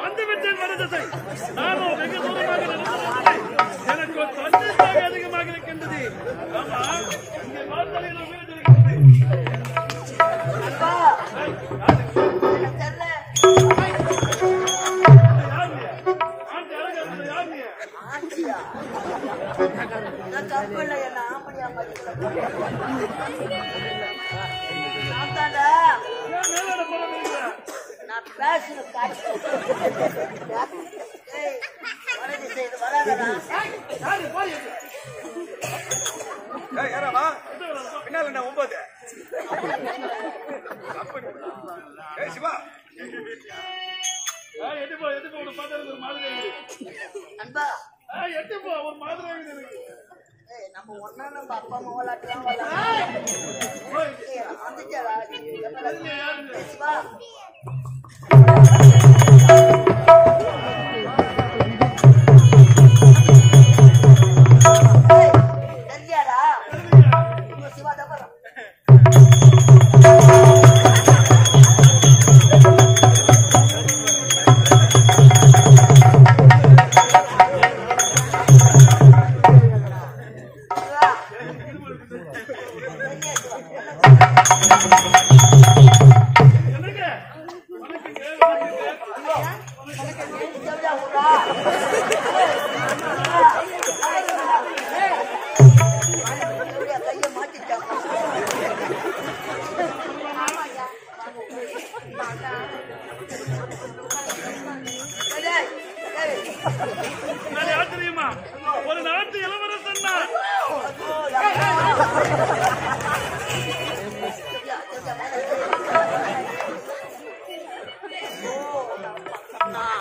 வந்துவிட்டேன் வரதசை. நானும் வெகு தூரமாக நடந்ததில்லை. எனக்கு தண்ணீர் அதிகமாக இருக்கின்றது. ஆமா, இங்கே வார்த்தையில் பின்னால 9 சிவா எட்டுப்போ ஒரு மாதிரி ஒரு மாதிரி அன்பா எட்டுப்போ ஒரு மாதிரி இருக்கு. நம்ம ஒன்னா நம்ம அப்பா அம்மா விளையாட்டுலாம் சிவா ஒரு நாட்டு இளவரசன்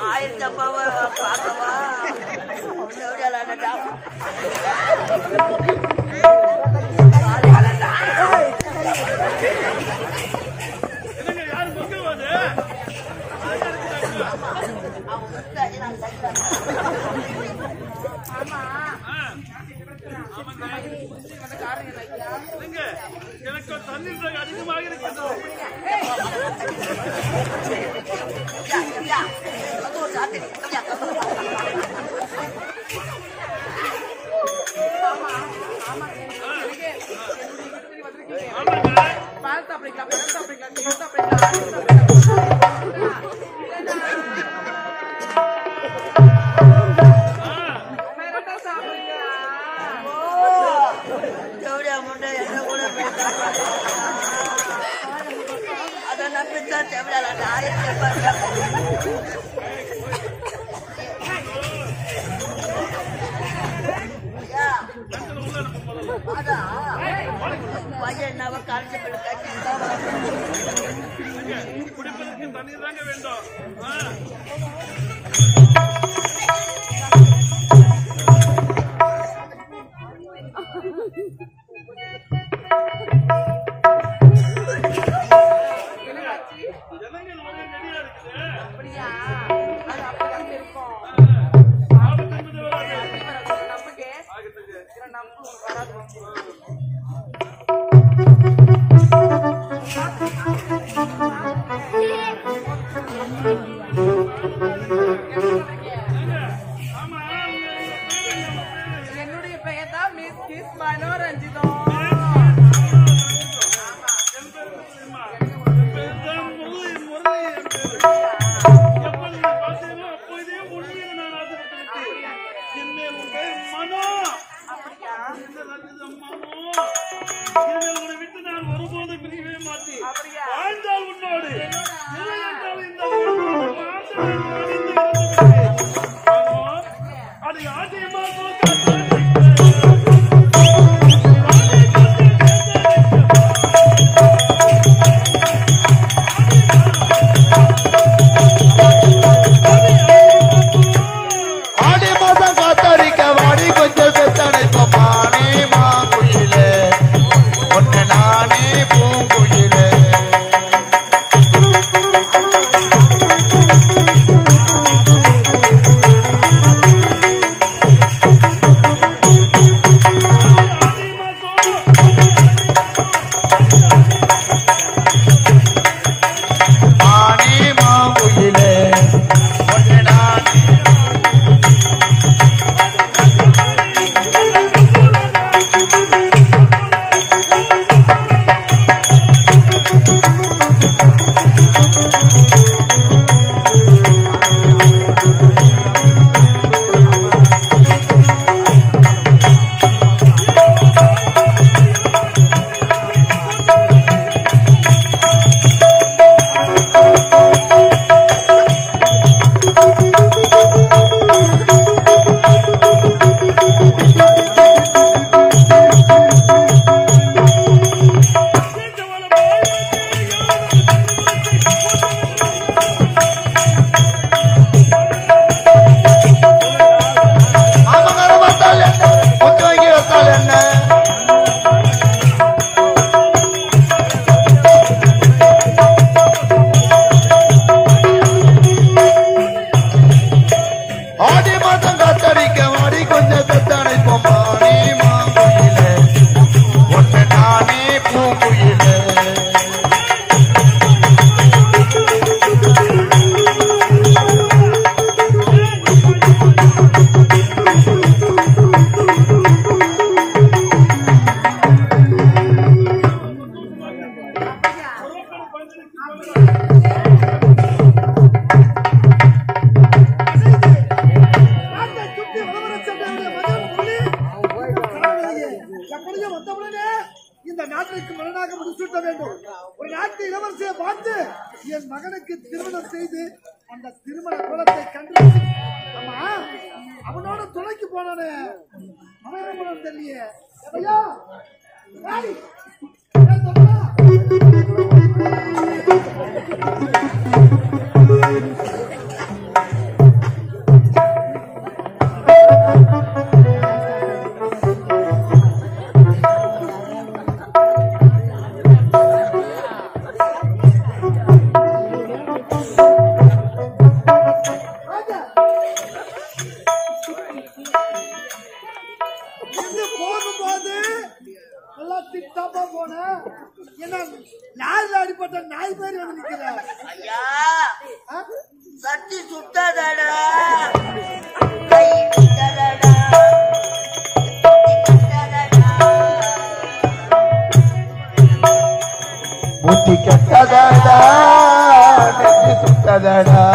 ஆயிரத்தப்பாவா பார்க்கவா யாரு முக்கியவாது எனக்கு தண்ணீர் அதிகமாக இருக்கிறது. குடிப்பதற்கு தண்ணீர் தாங்க வேண்டும். என்னுடைய பெயர் தான் மிஸ் கிஸ் மனோரஞ்சிதம். விட்டு நான் ஒருபோது பிரிவே மாட்டேன். வாழ்ந்தால் உன்னோடு அது ஆச்சரியமா மாங்குயிலே மகனுக்கு திருமணம் செய்து அந்த திருமண குலத்தை கண்டு அவனோட துணைக்கு போனானே அவன் தெரியலையே. போகும்போது நல்லா திட்டாப்பா போன என்ன நாயில அடிப்பட்ட நாய் பேர் வந்து நிக்கிற ஐயா ஆ? சட்டி சுட்டாதடா கை விட்டதடா புத்தி கெட்டதடா நெஞ்சு சுட்டதடா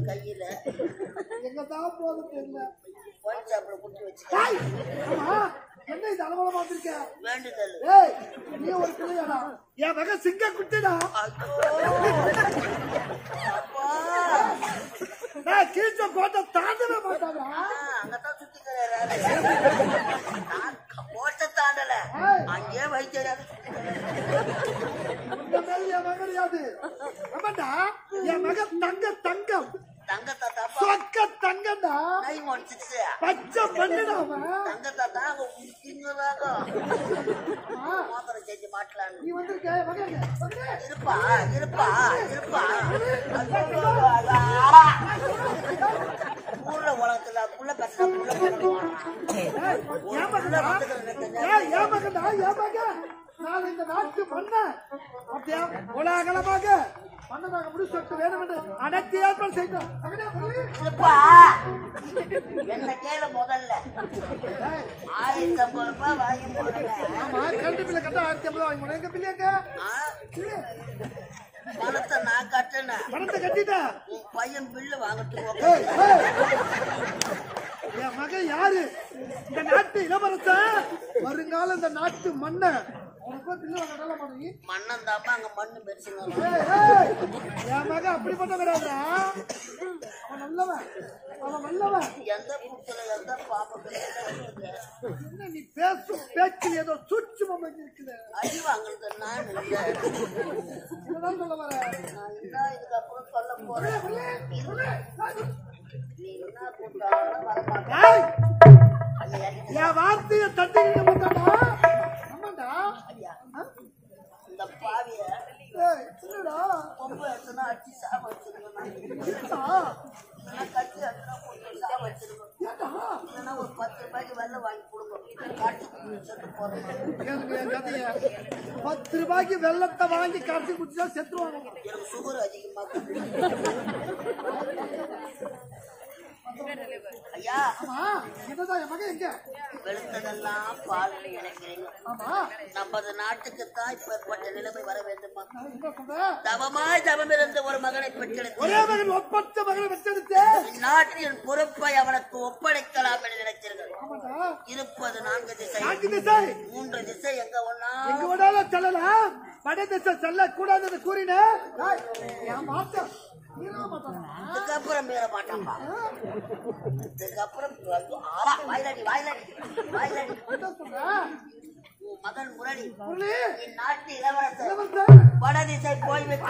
கையில எங்கதான் போகுது தெரியல. வாட்ஸ்அப்ல குட்டி வச்சு ஏய், அம்மா, என்ன இது அலவலமா வந்திருக்க? வேண்டுதல் ஏய், நீ ஒரு பிள்ளையாடா? என் மகன் சிங்க குட்டிடா. நான் கீழ்ச்ச கோட்டை தாண்டவே மாட்டாடா. அங்கதான் சுத்திக்கிறாரு கோட்டை தாண்டல அங்கே வைக்கிறாரு. இந்த மேல என் மகன் கிடையாது. ஆமாண்டா, என் மகன் தங்கம் தங்கத்தை தப்பா சொக்க தங்கம்டா. கை முடிச்சிச்சு பச்சை பண்ணுடா அவன். தங்கத்தை தான் அவங்க திங்குறாங்க. மோதிரம் செஞ்சு மாட்டலான்னு நீ வந்திருக்க மகன் இருப்பா ஊர்ல உலகத்துல புள்ள பேச என் மகன்டா என் மகன். நான் இந்த நாட்டு மன்னன் அப்படியா உலகளமாக மன்னனாக முடிச்சு வேணும் என்று அனைத்து ஏற்பாடு செய்தோம். இருப்பா என்ன கேளு முதல்ல 1050 ரூபாய் வாங்கி போடுறேன். ஆமா கண்டு பிள்ளை கட்ட 1050 வாங்கி போனேன். எங்க பிள்ளைங்க பணத்தை நான் கட்டினேன். பணத்தை கட்டிட்டா உன் பையன் பில்லு வாங்கிட்டு ஏய், என் மகன் யாரு? இந்த நாட்டு இளவரசன், வருங்கால இந்த நாட்டு மன்னன். உனக்கு பிள்ளை வாங்க மாட்டீங்க. மண்ணன் தாப்பா அங்க மண்ணு பெருசுங்க. என் மகன் அப்படிப்பட்ட கிடையாதுடா. அவன் நல்லவன், அவன் நல்லவன். எந்த புத்துல எந்த பாப்பத்துல என்ன நீ பேசும் பேச்சு ஏதோ சூட்சுமம் இருக்குது. அடி வாங்குறது நான் இல்லை. என்னதான் சொல்ல வர? நான் என்ன இதுக்கப்புறம் சொல்ல போறேன். நீ என்ன கூட்டாலும் வரமாட்டேன். ஏய், என் வார்த்தையை தட்டிக்கிட்டு மாட்டாடா. ஆமாண்டா. இந்த பாவிய ஏய், என்னடா? கொம்பு எடுத்துனா அடிச்சு சாம வச்சிருக்கேன். என்னடா? இல்லைன்னா கட்டி எடுத்துனா போட்டு சாம வச்சிருக்கேன். ஏண்டா? இல்லைன்னா ஒரு 10 ரூபாய்க்கு வெள்ளம் வாங்கி கொடுங்க. காட்டு செத்து போறேன். கேளுங்க என் கதைய. 10 ரூபாய்க்கு வெள்ளத்தை வாங்கி கரைச்சி குடிச்சா செத்துருவாங்க. எனக்கு சுகர் அதிகமா ஐயா. ஆமா, என்னதான் என் மகன் எங்க? வெளுத்ததெல்லாம் பால் நினைக்கிறீங்க. ஆமா, நமது நாட்டுக்குத்தான் இப்ப ஏற்பட்ட நிலைமை வர வேண்டுமா? நான் என்ன சொல்றேன்? தவமாய் தவமிருந்த ஒரு மகனை பெற்றெடுத்து ஒரே மகன் ஒப்பற்ற மகனை வச்சிருந்தே. நாட்டின் பொறுப்பை அவனுக்கு ஒப்படைக்கலாம் என்று நினைச்சிருக்கிறது. ஆமாண்டா. இருப்பது 4 திசை. 4 திசை 3 திசை எங்க ஒன்னா எங்க வேணாலும் செல்லலாம். வட திசை செல்ல கூடாது கூறினேன். என் மாத்தம் இதுக்கப்புறம் மீற மாட்டான்பா. இதுக்கப்புறம் வாயிலடி உன் மகன் முரளி என் நாட்டு இளவரசர் வடதிசை போய்விட்டு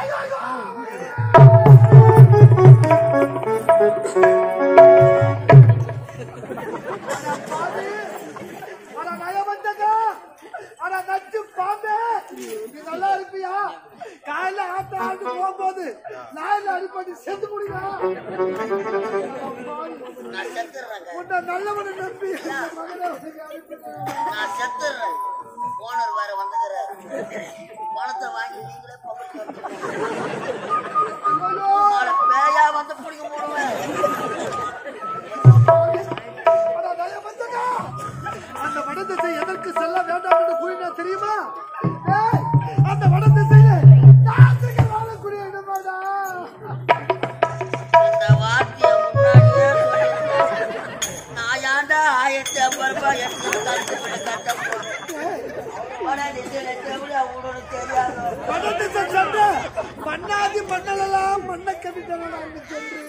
நல்லா இருப்பியா? காலையில ஆட்டு போகும்போது நாயில அடிப்பட்டு செத்து முடியா? நான் செத்துறேங்க. உன்னை நல்லவனை நம்பி நான் செத்துறேன். ஓனர் வேற வந்து பணத்தை வாங்கி நீங்களே பேயா வந்து பிடிக்க போடுவேன். அந்த வடதிசை எதற்கு செல்ல வேண்டாம் என்று கூறினா தெரியுமா? அந்த வடதிசையில வாழக்கூடிய இடமாடா. இந்த வார்த்தையை முன்னாடியே சொல்லியிருந்தேன். நான் ஏன்டா 1550 ரூபாய் எடுத்து கட்டு தெரியாது. வடதிசை சென்ற மண்ணாதி மண்ணலெல்லாம் மண்ண கவிதலாம் சென்று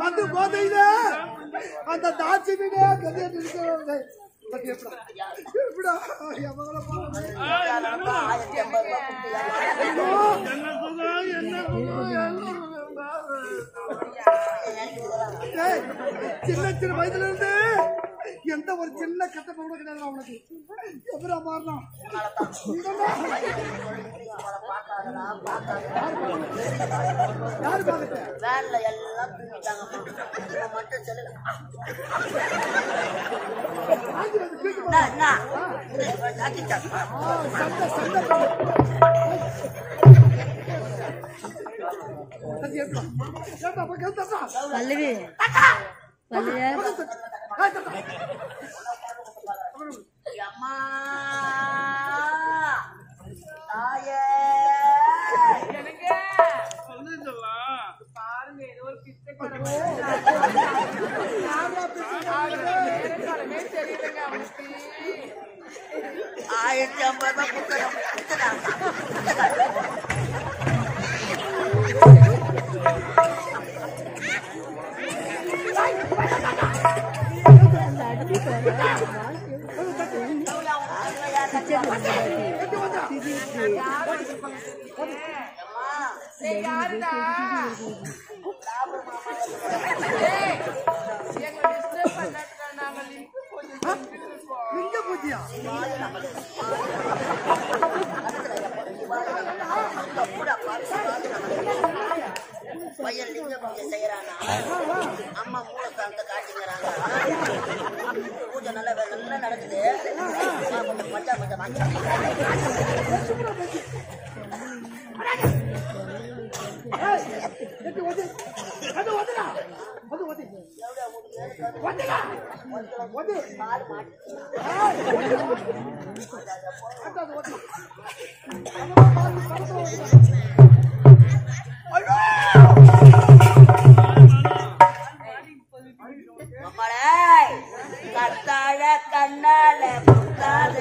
வந்து போதையில அந்த தாட்சி வீட கல்யாணம் இருக்கிறவங்க சின்ன சின்ன வயதுல இருந்து எந்த ஒரு சின்ன கட்டப்ப கூட கிடையாது அவனுக்கு. எப்படா மாறினா யாரு பாக்கட்ட வேன்ல எல்லாம் தூங்கிட்டாங்க மட்டும் சொல்லுங்க. பல்லவி அம்மா தாயே பாருங்க ஏதோ ஒரு பிச்சைக்காரமே தெரியலங்க அவனுக்கு 1550 புத்தகம் யாருடா எங்க டிஸ்டர்ப் பண்ணாட்டா நாங்க லிங்க பூஜையா பையன் லிங்க பூஜை செய்யறானா அம்மா மூலத்தை கத்தாழ கண்ணால முத்தாத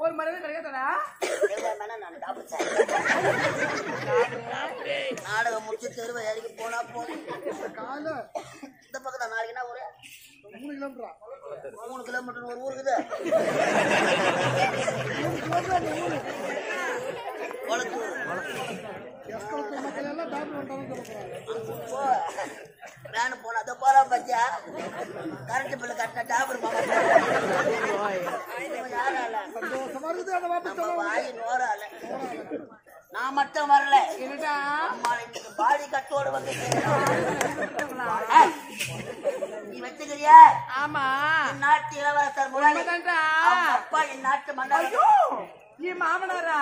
ஒரு மரியாதை கிடைக்காதா? நாடகம் முடிச்சு தெருவை இறங்கி போனா போதும். இந்த பக்கம் நாளைக்கு என்ன ஊரு? 3 கிலோமீட்டர் ஒரு ஊருக்குது. வேனு போனா அதை போறா பச்சா கரண்ட் பில்லு கட்டின டாபர் நான் மட்டும் வரல. பாடி கட்டோடு வந்து நீ வச்சுக்கிறியா? ஆமா, நாட்டு இளவரசர் முன்னாடி அப்பா என் நாட்டு மன்னர் என் மாமனாரா?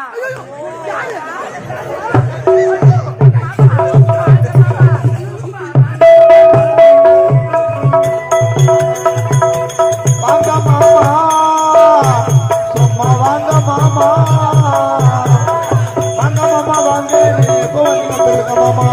வாங்க மாமா சும்மா வாங்க மாமா வாங்க மாமா வாங்க எப்போ வந்தீங்க மாமா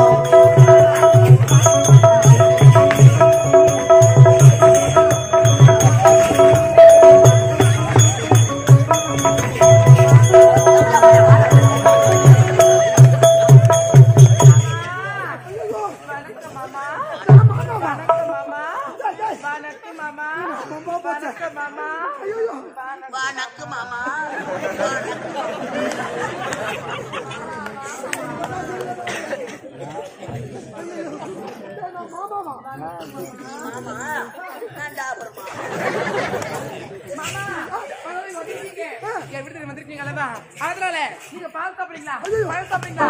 அதனால நீங்க பால் சாப்பிடுறீங்களா? பழம் சாப்பிடுறீங்களா?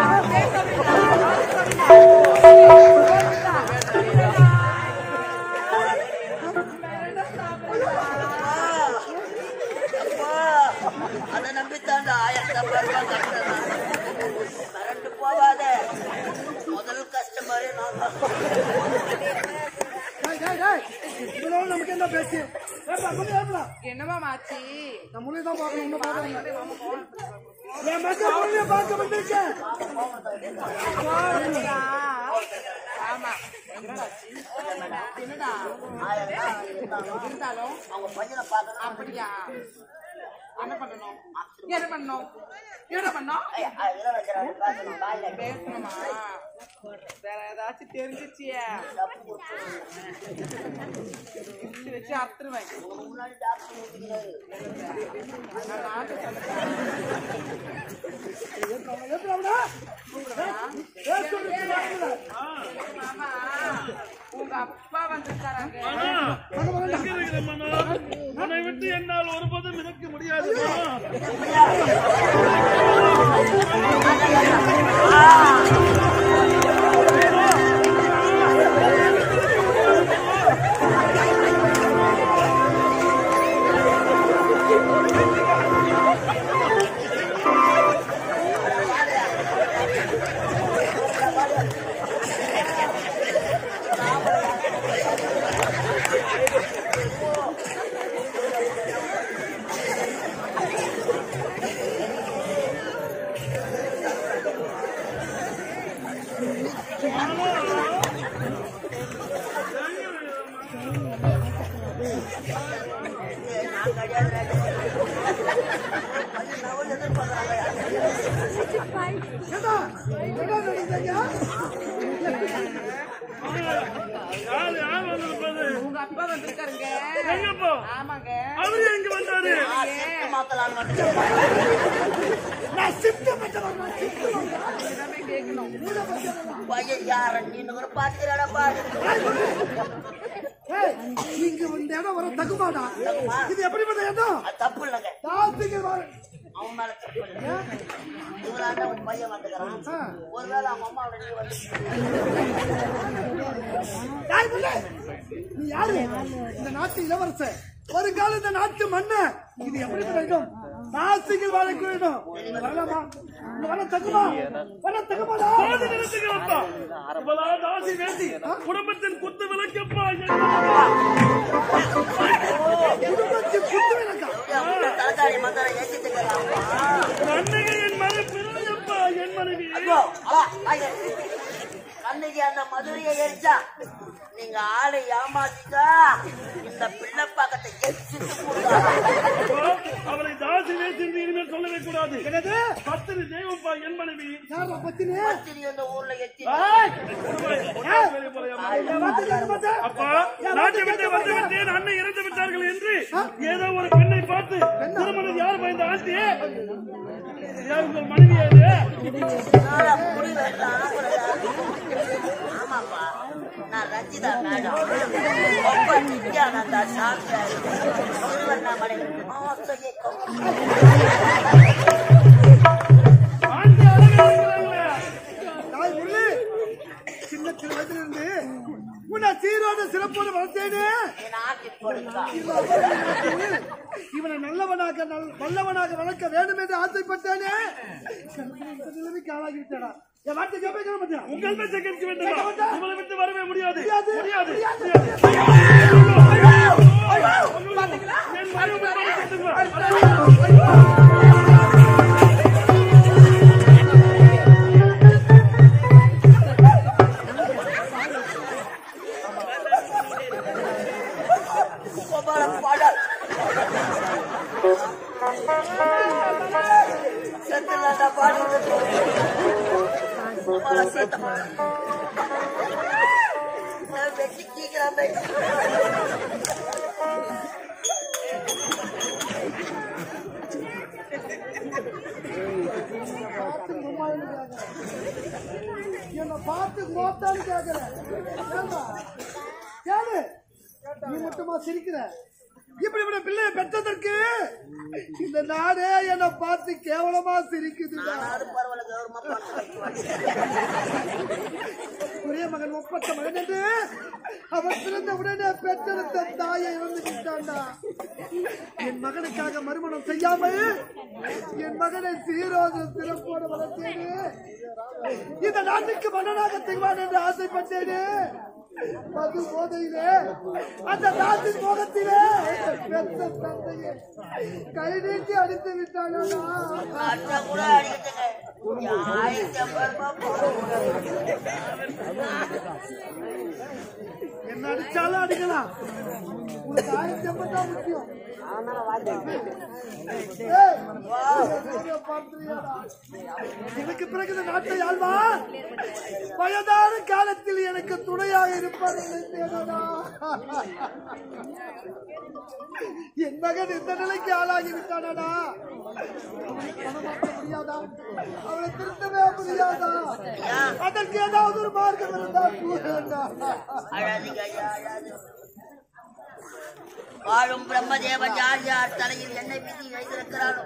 அதை நம்பித்தான் 1000 ரூபாய் கட்டணும். மறந்து போவாத. முதல் கஸ்டமரே நான் நமக்கு என்ன பேச்சு? என்னமா மாச்சி? நம்மளே தான் பார்க்கணும். என் மக்கள் பார்க்க வந்திருக்கேன். ஆமா, என்னடா இருந்தாலும் அவங்க பையனை பார்க்கணும். அப்படியா? என்ன பண்ணணும்? என்ன பண்ணணும்? என்ன பண்ணோம்? பேசணுமா? வேற ஏதாச்சும் தெரிஞ்சிச்சியா? வச்சு அறுத்துருவேன். முன்னாடி டாக்டர் ஊத்திக்கிறாரு. உங்க அப்பா வந்திருக்காங்க. உன்னை விட்டு என்னால் ஒருபோதும் இருக்க முடியாது. ஏண்டா, என்ன நினைச்சீங்க? யார் வந்திருப்பது? உங்க அப்பா வந்திருக்காருங்க. எங்கப்பா? ஆமாங்க. அவரு எங்க வந்தாரு? மாத்தலான்னு நான் சிப்ட் பண்றேன், நான் சிப்ட் பண்றேன். எல்லாமே கேட்கணும். பையன் யார நீன்னு கூட பாத்துறாடா பாரு. ஏய், இங்க இந்த இடம் வர தகுமாடா? இது எப்படிப்பட்ட இடம்? அது தப்பு இல்லைங்க. தாசிக்கு வர அவன் மேல தப்பு இல்லை. இவராண்ட உன் பையன் வந்துக்கிறான். ஒருவேளை அவங்க அம்மாவோட நீ வந்து யார் புள்ள? நீ யாரு? இந்த நாட்டு இளவரசர், ஒரு காலம் இந்த நாட்டு மன்னன். இது எப்படிப்பட்ட இடம்? தாசிக்கு வாழக்கூடிய இடம். வரலாமா? இங்க வர தகுமா? வர தகுமாடா? தாசி நிறுத்துகிறப்பா. இவளா தாசி வேசி குடும்பத்தின் குத்து விளக்கப்பா. குடும்பத்தில் குத்து விளக்கா? தலைக்காரி மந்திரம் ஏற்றிட்டுக்கிறான். கண்ணகி என் மனை பிறந்தப்பா என் மனைவி. கண்ணகி அந்த மதுரையை எரிச்சா நீங்க ஆளை ஏமாத்திட்டா இந்த பிள்ளை பாக்கத்தை எரிச்சிட்டு அவளை தாசி வேசி என்று இனிமேல் சொல்லவே கூடாது. என்னது? பத்திரி தெய்வப்பா என் மனைவி. யார் பத்தினி? இந்த ஊர்ல எத்தி அப்பா நாட்டை விட்டு வந்து விட்டேன், அண்ணன் இறந்து விட்டார்கள் என்று ஏதோ ஒரு பெண்ணை பார்த்து திருமணம் யார் பயந்த ஆண்டி யார் உங்கள் மனைவி? முடி வேண்டாம். ஆமாப்பா, நான் ரஞ்சிதா மேடம். ரொம்ப நித்யானந்தா சாப்பிட்டாரு திருவண்ணாமலை ஆசையை ஆண்டி அழகாக தாய் முரளி, சின்ன சிறு வயதிலிருந்து உன்னை சீரோட சிறப்போடு வளர்த்தேனே. ஆக்கி கொடுத்தா இவனை நல்லவனாக வல்லவனாக வளர்க்க வேண்டும் என்று ஆசைப்பட்டேனே. நிலைமைக்கு ஆளாகி விட்டேனா? என் வார்த்தை கேட்க மாட்டேன். உங்கள் பேச்சை கேட்க வேண்டும். உங்களை விட்டு வரவே முடியாது. முடியாது. என் மனைவி பாடல் செத்துல பாடுறது வெட்டி கீக்கிறான். என்னை பார்த்து மோத்தான்னு கேட்கிறேன். கேளு, நீ மட்டுமா சிரிக்கிற? இப்படி பிள்ளைய பெற்றதற்கு இந்த நாடே என்னை பார்த்து கேவலமா சிரிக்குது. ஒரே மகன் ஒப்பற்ற மகன் என்று அவன் பிறந்த உடனே பெற்றெடுத்த தாயை இறந்து விட்டாண்டா. என் மகனுக்காக மறுமணம் செய்யாமல் என் மகனை சீரோடு சிறப்போடு வளர்த்தேனே. இந்த நாட்டுக்கு மன்னனாக செய்வான் என்று ஆசைப்பட்டேனே. மது போதையிலே அந்த நாட்டின் மோகத்திலே பெற்ற தந்தையை கை நீட்டி அடித்து விட்டானா? கூட என்ன அடிச்சாலும் அடிக்கலாம், உனக்கு 1000 தான் முக்கியம். எனக்கு பிறகு இந்த நாட்டை ஆள்வா வயதான காலத்தில் எனக்கு துணையாக இருப்பார் நினைத்தேனா? என் மகன் இந்த நிலைக்கு ஆளாகி விட்டானா? முடியாதா? அவளை திருத்தவே முடியாதா? அதற்கு ஏதாவது ஒரு மார்க்கம் இருந்தால் கூறுவேண்டா. வாழும் பிரம்மதேவன் யார் யார் தலையில் என்ன விதி எழுதியிருக்கிறாரோ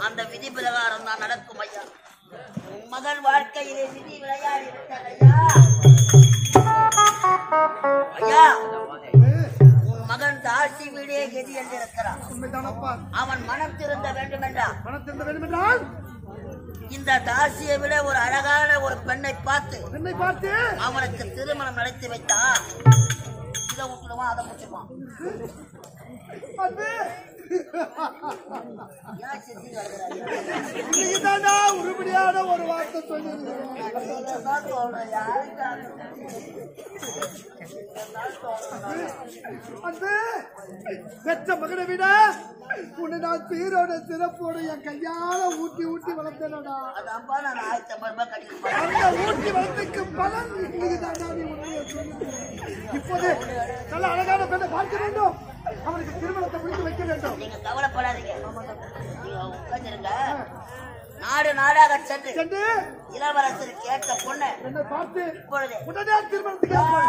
அந்த விதி பிரகாரம் தான் நடக்கும் ஐயா. உன் மகன் வாழ்க்கையிலே விதி விளையாடி விட்டதையா ஐயா. உன் மகன் தாசி வீடே கதி என்றிருக்கிறான். அவன் மனம் திருந்த வேண்டும் என்றால் இந்த தாசியை விட ஒரு அழகான ஒரு பெண்ணை பார்த்து அவனுக்கு திருமணம் நடத்தி வைத்தான். இதை விட்டுடுவான், அதை முடிச்சிருவான். ஏன் சித்தி வருகிறாய்? நீதானா உருப்படியான ஒரு வார்த்தை சொல்லிருக்கேன். நீங்கதான் சொல்றேன். யாருக்காக? அன்பு பெற்ற மகனை விட உன்னை நான் சீரோட சிறப்போடு என் கையால ஊட்டி ஊட்டி வளர்த்தேனடா. அதான்ப்பா நான் 1500 ரூபாய் கட்டிட்டு அந்த ஊட்டி வளர்த்துக்கு பலன் நீதானா நீ உண்மையை சொல்லு. இப்போது நல்ல அழகான பெண்ணை பார்க்க வேண்டும். அவனுக்கு திருமணத்தை முடித்து வைக்க வேண்டும். நீங்க கவலைப்படாதீங்க. நீங்க உட்காந்துருங்க. நாடு நாடாக சென்று சென்று இளவரசர் கேட்ட பொண்ணு என்னை பார்த்து இப்பொழுது உடனே திருமணத்துக்கு ஏற்பாடு.